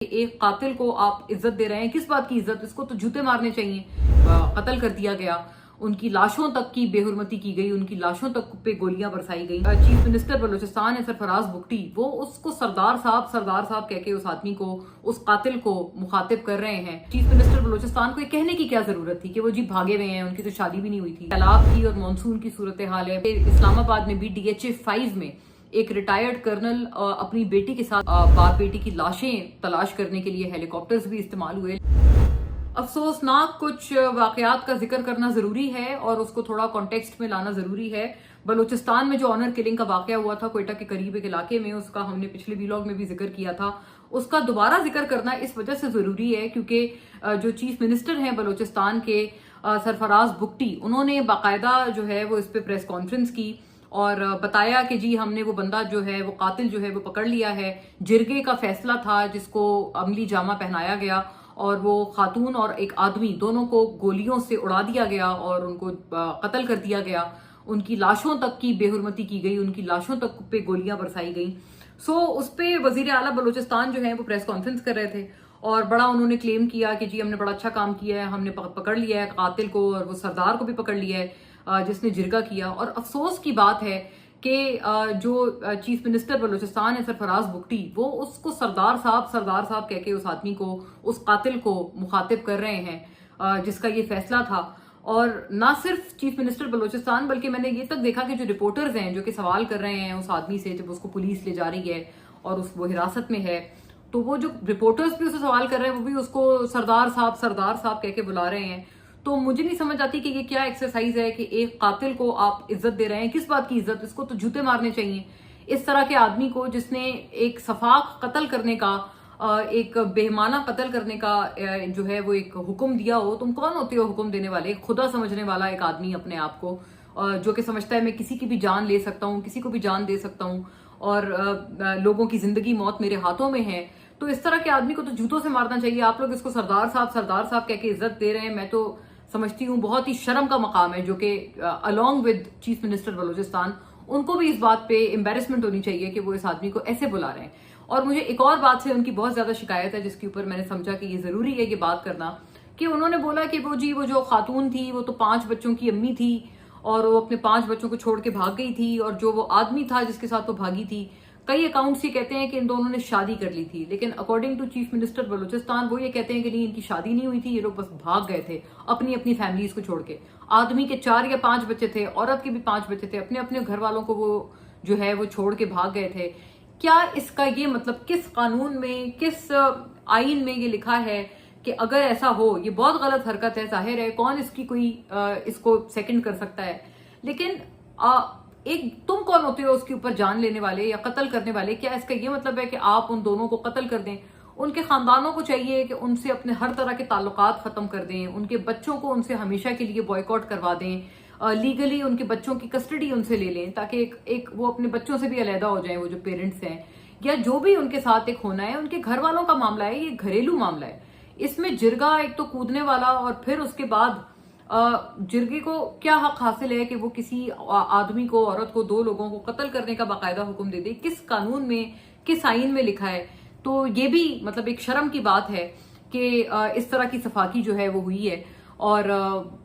ایک قاتل کو آپ عزت دے رہے ہیں، کس بات کی عزت؟ اس کو تو جوتے مارنے چاہیے۔ قتل کر دیا گیا، ان کی لاشوں تک کی بے حرمتی کی گئی، ان کی لاشوں تک پہ گولیاں برسائی گئی۔ چیف منسٹر بلوچستان ہے سرفراز بگٹی، وہ اس کو سردار صاحب کہہ کے اس آدمی کو، اس قاتل کو مخاطب کر رہے ہیں۔ چیف منسٹر بلوچستان کو یہ کہنے کی کیا ضرورت تھی کہ وہ جی بھاگے ہوئے ہیں، ان کی تو شادی بھی نہیں ہوئی تھی۔ سیلاب کی اور مانسون کی صورتحال ہے۔ اسلام آباد میں بھی ڈی ایچ اے 5 میں ایک ریٹائرڈ کرنل اپنی بیٹی کے ساتھ باپ بیٹی کی لاشیں تلاش کرنے کے لیے ہیلی کاپٹرز بھی استعمال ہوئے۔ افسوسناک کچھ واقعات کا ذکر کرنا ضروری ہے اور اس کو تھوڑا کانٹیکسٹ میں لانا ضروری ہے۔ بلوچستان میں جو آنر کلنگ کا واقعہ ہوا تھا کوئٹہ کے قریب ایک علاقے میں، اس کا ہم نے پچھلے ویلاگ میں بھی ذکر کیا تھا۔ اس کا دوبارہ ذکر کرنا اس وجہ سے ضروری ہے کیونکہ جو چیف منسٹر ہیں بلوچستان کے سرفراز بگٹی، انہوں نے باقاعدہ جو ہے وہ اس پہ پریس کانفرنس کی اور بتایا کہ جی ہم نے وہ بندہ جو ہے وہ قاتل جو ہے وہ پکڑ لیا ہے۔ جرگے کا فیصلہ تھا جس کو عملی جامہ پہنایا گیا اور وہ خاتون اور ایک آدمی دونوں کو گولیوں سے اڑا دیا گیا اور ان کو قتل کر دیا گیا۔ ان کی لاشوں تک کی بے حرمتی کی گئی، ان کی لاشوں تک پہ گولیاں برسائی گئیں۔ اس پہ وزیر اعلیٰ بلوچستان جو ہے وہ پریس کانفرنس کر رہے تھے اور بڑا انہوں نے کلیم کیا کہ جی ہم نے بڑا اچھا کام کیا ہے، ہم نے پکڑ لیا ہے قاتل کو اور وہ سردار کو بھی پکڑ لیا ہے جس نے جرگہ کیا۔ اور افسوس کی بات ہے کہ جو چیف منسٹر بلوچستان ہے سرفراز بگٹی، وہ اس کو سردار صاحب کہہ کے اس آدمی کو، اس قاتل کو مخاطب کر رہے ہیں جس کا یہ فیصلہ تھا۔ اور نہ صرف چیف منسٹر بلوچستان بلکہ میں نے یہ تک دیکھا کہ جو رپورٹرز ہیں جو کہ سوال کر رہے ہیں اس آدمی سے جب اس کو پولیس لے جا رہی ہے اور وہ حراست میں ہے، تو وہ جو رپورٹرز بھی اسے سوال کر رہے ہیں وہ بھی اس کو سردار صاحب کہہ کے بلا رہے ہیں۔ تو مجھے نہیں سمجھ آتی کہ یہ کیا ایکسرسائز ہے کہ ایک قاتل کو آپ عزت دے رہے ہیں، کس بات کی عزت؟ اس کو تو جوتے مارنے چاہیے۔ اس طرح کے آدمی کو جس نے ایک سفاک قتل کرنے کا، ایک بہیمانہ قتل کرنے کا جو ہے وہ ایک حکم دیا ہو، تم کون ہوتے ہو حکم دینے والے؟ خدا سمجھنے والا ایک آدمی اپنے آپ کو، جو کہ سمجھتا ہے میں کسی کی بھی جان لے سکتا ہوں، کسی کو بھی جان دے سکتا ہوں اور لوگوں کی زندگی موت میرے ہاتھوں میں ہے۔ تو اس طرح کے آدمی کو تو جوتوں سے مارنا چاہیے۔ آپ لوگ اس کو سردار صاحب کہہ کے عزت دے رہے ہیں، میں تو سمجھتی ہوں بہت ہی شرم کا مقام ہے، جو کہ along with chief minister Balochistan ان کو بھی اس بات پہ امبیرسمنٹ ہونی چاہیے کہ وہ اس آدمی کو ایسے بلا رہے ہیں۔ اور مجھے ایک اور بات سے ان کی بہت زیادہ شکایت ہے جس کے اوپر میں نے سمجھا کہ یہ ضروری ہے یہ بات کرنا، کہ انہوں نے بولا کہ وہ جو خاتون تھی وہ تو 5 بچوں کی امی تھی اور وہ اپنے 5 بچوں کو چھوڑ کے بھاگ گئی تھی، اور جو وہ آدمی تھا جس کے ساتھ وہ بھاگی تھی، کئی اکاؤنٹس یہ کہتے ہیں کہ ان دونوں نے شادی کر لی تھی، لیکن according to chief minister Balochistan وہ یہ کہتے ہیں کہ نہیں، ان کی شادی نہیں ہوئی تھی، یہ لوگ بس بھاگ گئے تھے اپنی فیملیز کو چھوڑ کے۔ آدمی کے 4 یا 5 بچے تھے، عورت کے بھی 5 بچے تھے، اپنے گھر والوں کو وہ جو ہے وہ چھوڑ کے بھاگ گئے تھے۔ کیا اس کا یہ مطلب کس قانون میں، کس آئین میں یہ لکھا ہے کہ اگر ایسا ہو؟ یہ بہت غلط حرکت ہے، ظاہر ہے کون اس کی کوئی اس کو سیکنڈ کر سکتا ہے، لیکن ایک تم کون ہوتے ہو اس کے اوپر جان لینے والے یا قتل کرنے والے؟ کیا اس کا یہ مطلب ہے کہ آپ ان دونوں کو قتل کر دیں؟ ان کے خاندانوں کو چاہیے کہ ان سے اپنے ہر طرح کے تعلقات ختم کر دیں، ان کے بچوں کو ان سے ہمیشہ کے لیے بوائیکاٹ کروا دیں، لیگلی ان کے بچوں کی کسٹڈی ان سے لے لیں تاکہ ایک وہ اپنے بچوں سے بھی علیحدہ ہو جائیں، وہ جو پیرنٹس ہیں یا جو بھی ان کے ساتھ ایک ہونا ہے۔ ان کے گھر والوں کا معاملہ ہے، یہ گھریلو معاملہ ہے، اس میں جرگہ ایک تو کودنے والا، اور پھر اس کے بعد جرگے کو کیا حق حاصل ہے کہ وہ کسی آدمی کو، عورت کو، 2 لوگوں کو قتل کرنے کا باقاعدہ حکم دے دے؟ کس قانون میں، کس آئین میں لکھا ہے؟ تو یہ بھی مطلب ایک شرم کی بات ہے کہ اس طرح کی سفاکی جو ہے وہ ہوئی ہے، اور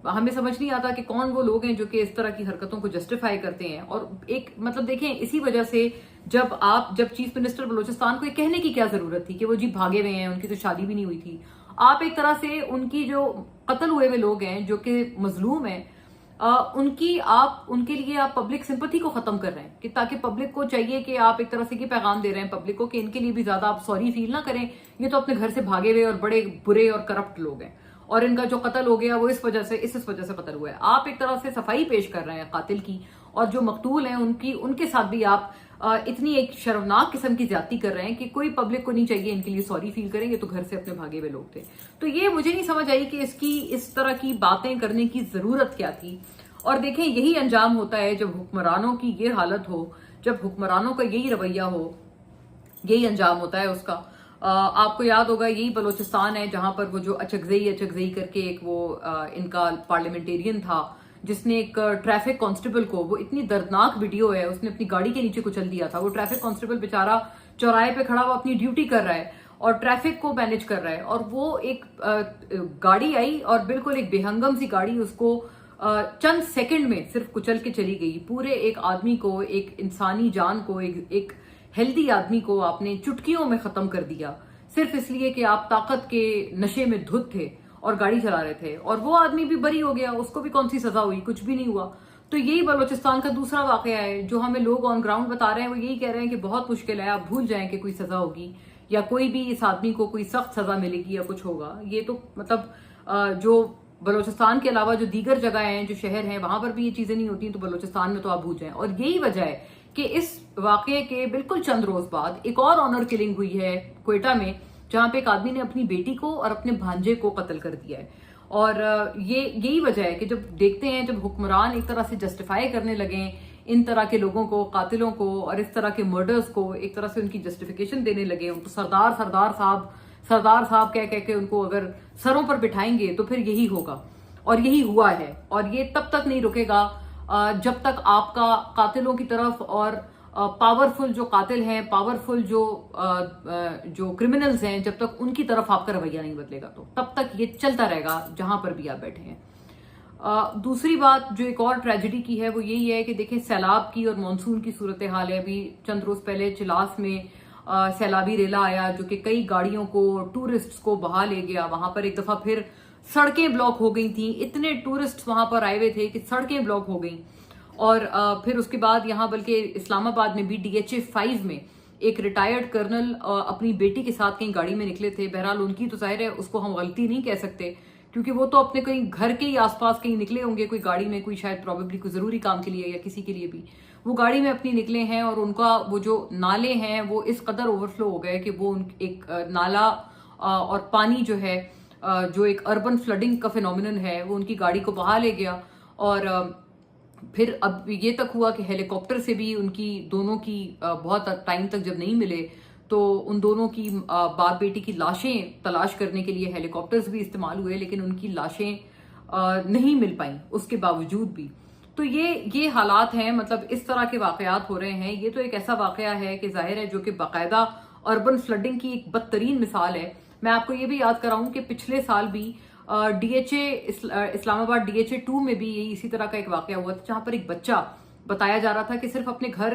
ہمیں سمجھ نہیں آتا کہ کون وہ لوگ ہیں جو کہ اس طرح کی حرکتوں کو جسٹیفائی کرتے ہیں۔ اور ایک مطلب دیکھیں، اسی وجہ سے جب چیف منسٹر بلوچستان کو یہ کہنے کی کیا ضرورت تھی کہ وہ جی بھاگے ہوئے ہیں، ان کی تو شادی بھی نہیں ہوئی تھی؟ آپ ایک طرح سے ان کی جو قتل ہوئے ہوئے لوگ ہیں جو کہ مظلوم ہیں، ان کے لیے آپ پبلک سمپتھی کو ختم کر رہے ہیں، کہ تاکہ پبلک کو چاہیے کہ آپ ایک طرح سے یہ پیغام دے رہے ہیں پبلک کو کہ ان کے لیے بھی زیادہ آپ سوری فیل نہ کریں، یہ تو اپنے گھر سے بھاگے ہوئے اور بڑے برے اور کرپٹ لوگ ہیں، اور ان کا جو قتل ہو گیا وہ اس وجہ سے قتل ہوا ہے۔ آپ ایک طرح سے صفائی پیش کر رہے ہیں قاتل کی، اور جو مقتول ہیں ان کے ساتھ بھی آپ اتنی ایک شرمناک قسم کی زیادتی کر رہے ہیں کہ کوئی پبلک کو نہیں چاہیے ان کے لیے سوری فیل کریں، یہ تو گھر سے اپنے بھاگے ہوئے لوگ تھے۔ تو یہ مجھے نہیں سمجھ آئی کہ اس طرح کی باتیں کرنے کی ضرورت کیا تھی۔ اور دیکھیں، یہی انجام ہوتا ہے جب حکمرانوں کی یہ حالت ہو، جب حکمرانوں کا یہی رویہ ہو، یہی انجام ہوتا ہے اس کا۔ آپ کو یاد ہوگا یہی بلوچستان ہے جہاں پر وہ جو اچکزئی کر کے ایک وہ ان کا پارلیمنٹیرین تھا جس نے ایک ٹریفک کانسٹیبل کو، وہ اتنی دردناک ویڈیو ہے، اس نے اپنی گاڑی کے نیچے کچل دیا تھا، وہ ٹریفک کانسٹیبل بیچارہ چوراہے پہ کھڑا وہ اپنی ڈیوٹی کر رہا ہے اور ٹریفک کو مینج کر رہا ہے، اور وہ ایک گاڑی آئی اور بالکل ایک بےہنگم سی گاڑی اس کو چند سیکنڈ میں صرف کچل کے چلی گئی. پورے ایک آدمی کو، ایک انسانی جان کو، ایک ہیلدی آدمی کو آپ نے چٹکیوں میں ختم کر دیا، صرف اس لیے کہ آپ طاقت کے نشے میں دھت تھے اور گاڑی چلا رہے تھے. اور وہ آدمی بھی بری ہو گیا، اس کو بھی کون سی سزا ہوئی؟ کچھ بھی نہیں ہوا. تو یہی بلوچستان کا دوسرا واقعہ ہے جو ہمیں لوگ آن گراؤنڈ بتا رہے ہیں. وہ یہی کہہ رہے ہیں کہ بہت مشکل ہے، آپ بھول جائیں کہ کوئی سزا ہوگی یا کوئی بھی اس آدمی کو کوئی سخت سزا ملے گی یا کچھ ہوگا. یہ تو مطلب جو بلوچستان کے علاوہ جو دیگر جگہ ہیں، جو شہر ہیں، وہاں پر بھی یہ چیزیں نہیں ہوتی، تو بلوچستان میں تو آپ بھول جائیں. اور یہی وجہ ہے کہ اس واقعے کے بالکل چند روز بعد ایک اور آنر کلنگ ہوئی ہے کوئٹہ میں، جہاں پہ ایک آدمی نے اپنی بیٹی کو اور اپنے بھانجے کو قتل کر دیا ہے. اور یہی وجہ ہے کہ جب دیکھتے ہیں، جب حکمران ایک طرح سے جسٹیفائی کرنے لگیں ان طرح کے لوگوں کو، قاتلوں کو، اور اس طرح کے مرڈرز کو ایک طرح سے ان کی جسٹیفیکیشن دینے لگے، تو سردار صاحب کہہ کے ان کو اگر سروں پر بٹھائیں گے تو پھر یہی ہوگا. اور یہی ہوا ہے. اور یہ تب تک نہیں رکے گا جب تک آپ کا قاتلوں کی طرف اور پاورفل جو قاتل ہیں، پاورفل جو کرمنلز ہیں، جب تک ان کی طرف آپ کا رویہ نہیں بدلے گا، تو تب تک یہ چلتا رہے گا جہاں پر بھی آپ بیٹھے ہیں. دوسری بات جو ایک اور ٹریجڈی کی ہے وہ یہی ہے کہ دیکھیں سیلاب کی اور مانسون کی صورتحال ہے. ابھی چند روز پہلے چلاس میں سیلابی ریلا آیا جو کہ کئی گاڑیوں کو، ٹورسٹس کو بہا لے گیا. وہاں پر ایک دفعہ پھر سڑکیں بلاک ہو گئی تھیں، اتنے ٹورسٹس وہاں پر آئے ہوئے تھے کہ سڑکیں بلاک ہو گئیں. اور پھر اس کے بعد یہاں بلکہ اسلام آباد میں بھی DHA 5 میں ایک ریٹائرڈ کرنل اپنی بیٹی کے ساتھ کہیں گاڑی میں نکلے تھے. بہرحال ان کی تو ظاہر ہے اس کو ہم غلطی نہیں کہہ سکتے، کیونکہ وہ تو اپنے کہیں گھر کے ہی آس پاس کہیں نکلے ہوں گے کوئی گاڑی میں، کوئی شاید پروبیبلی کوئی ضروری کام کے لیے یا کسی کے لیے بھی وہ گاڑی میں اپنی نکلے ہیں. اور ان کا وہ جو نالے ہیں وہ اس قدر اوور فلو ہو گئے کہ وہ ایک نالا اور پانی جو ہے، جو ایک اربن فلڈنگ کا فینومینن ہے، وہ ان کی گاڑی کو بہا لے گیا. اور پھر اب یہ تک ہوا کہ ہیلی کاپٹر سے بھی ان کی دونوں کی بہت ٹائم تک جب نہیں ملے تو ان دونوں کی باپ بیٹی کی لاشیں تلاش کرنے کے لیے ہیلی کاپٹرز بھی استعمال ہوئے، لیکن ان کی لاشیں نہیں مل پائیں اس کے باوجود بھی. تو یہ حالات ہیں، مطلب اس طرح کے واقعات ہو رہے ہیں. یہ تو ایک ایسا واقعہ ہے کہ ظاہر ہے جو کہ باقاعدہ اربن فلڈنگ کی ایک بدترین مثال ہے. میں آپ کو یہ بھی یاد کراؤں کہ پچھلے سال بھی اسلام آباد DHA 2 میں بھی اسی طرح کا ایک واقعہ ہوا تھا، جہاں پر ایک بچہ بتایا جا رہا تھا کہ صرف اپنے گھر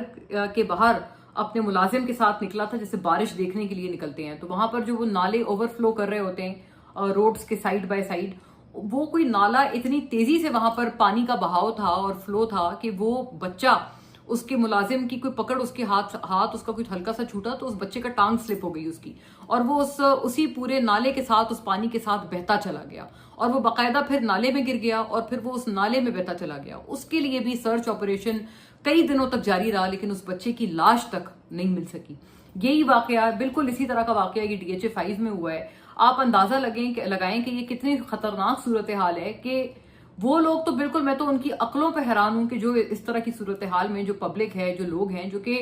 کے باہر اپنے ملازم کے ساتھ نکلا تھا، جیسے بارش دیکھنے کے لیے نکلتے ہیں. تو وہاں پر جو وہ نالے اوور فلو کر رہے ہوتے ہیں روڈز کے سائڈ بائی سائڈ، وہ کوئی نالا اتنی تیزی سے وہاں پر پانی کا بہاؤ تھا اور فلو تھا کہ وہ بچہ، اس کے ملازم کی کوئی پکڑ، اس کے ہاتھ اس کا کچھ ہلکا سا چھوٹا تو اس بچے کا ٹانگ سلپ ہو گئی اس کی، اور وہ اسی پورے نالے کے ساتھ، اس پانی کے ساتھ بہتا چلا گیا. اور وہ باقاعدہ پھر نالے میں گر گیا اور پھر وہ اس نالے میں بہتا چلا گیا. اس کے لیے بھی سرچ آپریشن کئی دنوں تک جاری رہا، لیکن اس بچے کی لاش تک نہیں مل سکی. یہی واقعہ بالکل اسی طرح کا واقعہ یہ DHA 5 میں ہوا ہے. آپ اندازہ لگائیں کہ یہ کتنی خطرناک صورتحال ہے کہ وہ لوگ تو بالکل، میں تو ان کی عقلوں پہ حیران ہوں کہ جو اس طرح کی صورتحال میں جو پبلک ہے، جو لوگ ہیں جو کہ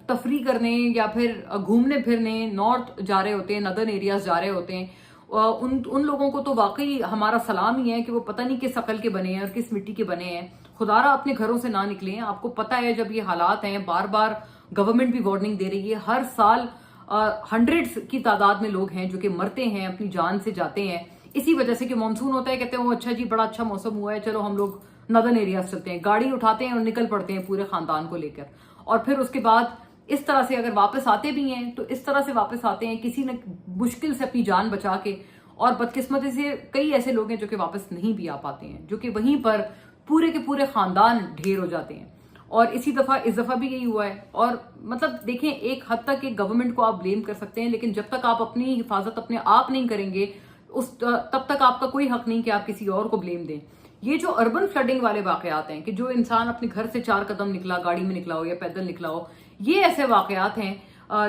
تفریح کرنے یا پھر گھومنے پھرنے نارتھ جا رہے ہوتے ہیں، ندرن ایریاز جا رہے ہوتے ہیں، ان لوگوں کو تو واقعی ہمارا سلام ہی ہے کہ وہ پتہ نہیں کس عقل کے بنے ہیں اور کس مٹی کے بنے ہیں. خدارا اپنے گھروں سے نہ نکلیں. آپ کو پتہ ہے جب یہ حالات ہیں، بار بار گورنمنٹ بھی وارننگ دے رہی ہے، ہر سال ہنڈریڈز کی تعداد میں لوگ ہیں جو کہ مرتے ہیں، اپنی جان سے جاتے ہیں اسی وجہ سے کہ مانسون ہوتا ہے. کہتے ہیں وہ اچھا جی بڑا اچھا موسم ہوا ہے، چلو ہم لوگ ندرن ایریاز چلتے ہیں، گاڑی اٹھاتے ہیں اور نکل پڑتے ہیں پورے خاندان کو لے کر. اور پھر اس کے بعد اس طرح سے اگر واپس آتے بھی ہیں تو اس طرح سے واپس آتے ہیں کسی نے مشکل سے اپنی جان بچا کے. اور بدقسمتی سے کئی ایسے لوگ ہیں جو کہ واپس نہیں بھی آ پاتے ہیں، جو کہ وہیں پر پورے کے پورے خاندان ڈھیر ہو جاتے ہیں. اور اس دفعہ بھی یہی ہوا ہے. اور مطلب دیکھیں ایک حد تک ایک گورنمنٹ کو آپ بلیم کر سکتے ہیں، لیکن جب تک آپ اپنی حفاظت اپنے آپ نہیں کریں گے تب تک آپ کا کوئی حق نہیں کہ آپ کسی اور کو بلیم دیں. یہ جو اربن فلڈنگ والے واقعات ہیں کہ جو انسان اپنے گھر سے 4 قدم نکلا، گاڑی میں نکلا ہو یا پیدل نکلا ہو، یہ ایسے واقعات ہیں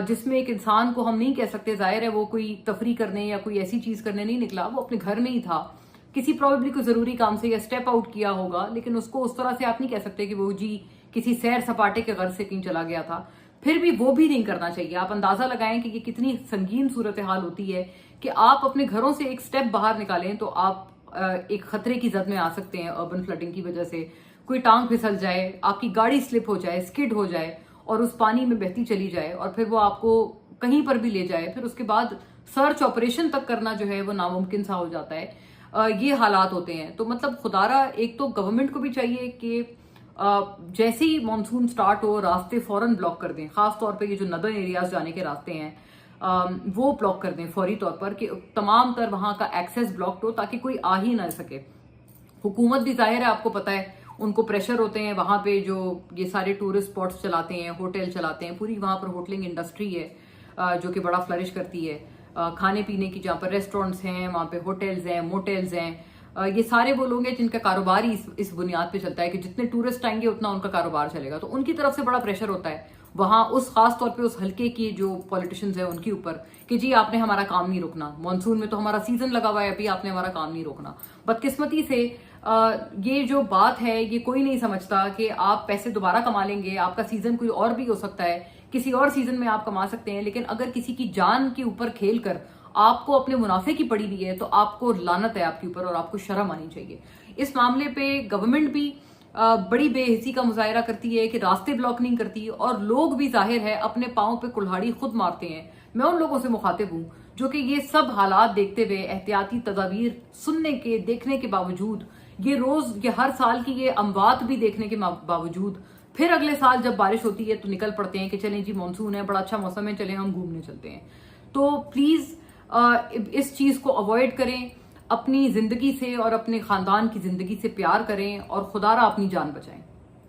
جس میں ایک انسان کو ہم نہیں کہہ سکتے، ظاہر ہے وہ کوئی تفریح کرنے یا کوئی ایسی چیز کرنے نہیں نکلا، وہ اپنے گھر میں ہی تھا، کسی پروبیبلی کوئی ضروری کام سے یا اسٹیپ آؤٹ کیا ہوگا، لیکن اس کو اس طرح سے آپ نہیں کہہ سکتے کہ وہ جی کسی سیر سپاٹے کے غرض سے کہیں چلا گیا تھا. پھر بھی وہ بھی نہیں کرنا چاہیے. آپ اندازہ لگائیں کہ یہ کتنی سنگین صورتحال ہوتی ہے کہ آپ اپنے گھروں سے ایک سٹیپ باہر نکالیں تو آپ ایک خطرے کی زد میں آ سکتے ہیں. اربن فلڈنگ کی وجہ سے کوئی ٹانگ پھسل جائے، آپ کی گاڑی سلپ ہو جائے، اسکڈ ہو جائے اور اس پانی میں بہتی چلی جائے، اور پھر وہ آپ کو کہیں پر بھی لے جائے، پھر اس کے بعد سرچ آپریشن تک کرنا جو ہے وہ ناممکن سا ہو جاتا ہے. یہ حالات ہوتے ہیں. تو مطلب خدارہ ایک تو گورنمنٹ کو بھی چاہیے کہ جیسے ہی مانسون سٹارٹ ہو راستے فوراً بلاک کر دیں، خاص طور پہ یہ جو ندرن ایریاز جانے کے راستے ہیں وہ بلاک کر دیں فوری طور پر، کہ تمام تر وہاں کا ایکسیس بلاکڈ ہو تاکہ کوئی آ ہی نہ سکے. حکومت بھی ظاہر ہے، آپ کو پتا ہے ان کو پریشر ہوتے ہیں وہاں پہ جو یہ سارے ٹورسٹ اسپاٹس چلاتے ہیں، ہوٹل چلاتے ہیں، پوری وہاں پر ہوٹلنگ انڈسٹری ہے جو کہ بڑا فلرش کرتی ہے. کھانے پینے کی جہاں پر ریسٹورینٹس ہیں، وہاں پہ ہوٹلز ہیں، موٹلز ہیں، یہ سارے وہ لوگ ہیں جن کا کاروبار ہی اس بنیاد پہ چلتا ہے کہ جتنے ٹورسٹ آئیں گے اتنا ان کا کاروبار چلے گا. تو ان کی طرف سے بڑا پریشر ہوتا ہے وہاں اس خاص طور پہ اس حلقے کی جو پولیٹیشنز ہیں ان کے اوپر کہ جی آپ نے ہمارا کام نہیں روکنا، مانسون میں تو ہمارا سیزن لگا ہوا ہے، ابھی آپ نے ہمارا کام نہیں روکنا. بدقسمتی سے یہ جو بات ہے یہ کوئی نہیں سمجھتا کہ آپ پیسے دوبارہ کما لیں گے، آپ کا سیزن کوئی اور بھی ہو سکتا ہے، کسی اور سیزن میں آپ کما سکتے ہیں، لیکن اگر کسی کی جان کے اوپر کھیل کر آپ کو اپنے منافع کی پڑی ہوئی ہے تو آپ کو لعنت ہے آپ کے اوپر اور آپ کو شرم آنی چاہیے. اس معاملے پہ گورنمنٹ بھی بڑی بے حسی کا مظاہرہ کرتی ہے کہ راستے بلاک نہیں کرتی، اور لوگ بھی ظاہر ہے اپنے پاؤں پہ کلہاڑی خود مارتے ہیں. میں ان لوگوں سے مخاطب ہوں جو کہ یہ سب حالات دیکھتے ہوئے احتیاطی تدابیر سننے کے دیکھنے کے باوجود، یہ ہر سال کی یہ اموات بھی دیکھنے کے باوجود پھر اگلے سال جب بارش ہوتی ہے تو نکل پڑتے ہیں کہ چلیں جی مانسون ہے، بڑا اچھا موسم ہے، چلیں ہم گھومنے چلتے ہیں. تو پلیز اس چیز کو اوائڈ کریں، اپنی زندگی سے اور اپنے خاندان کی زندگی سے پیار کریں اور خدا را اپنی جان بچائیں.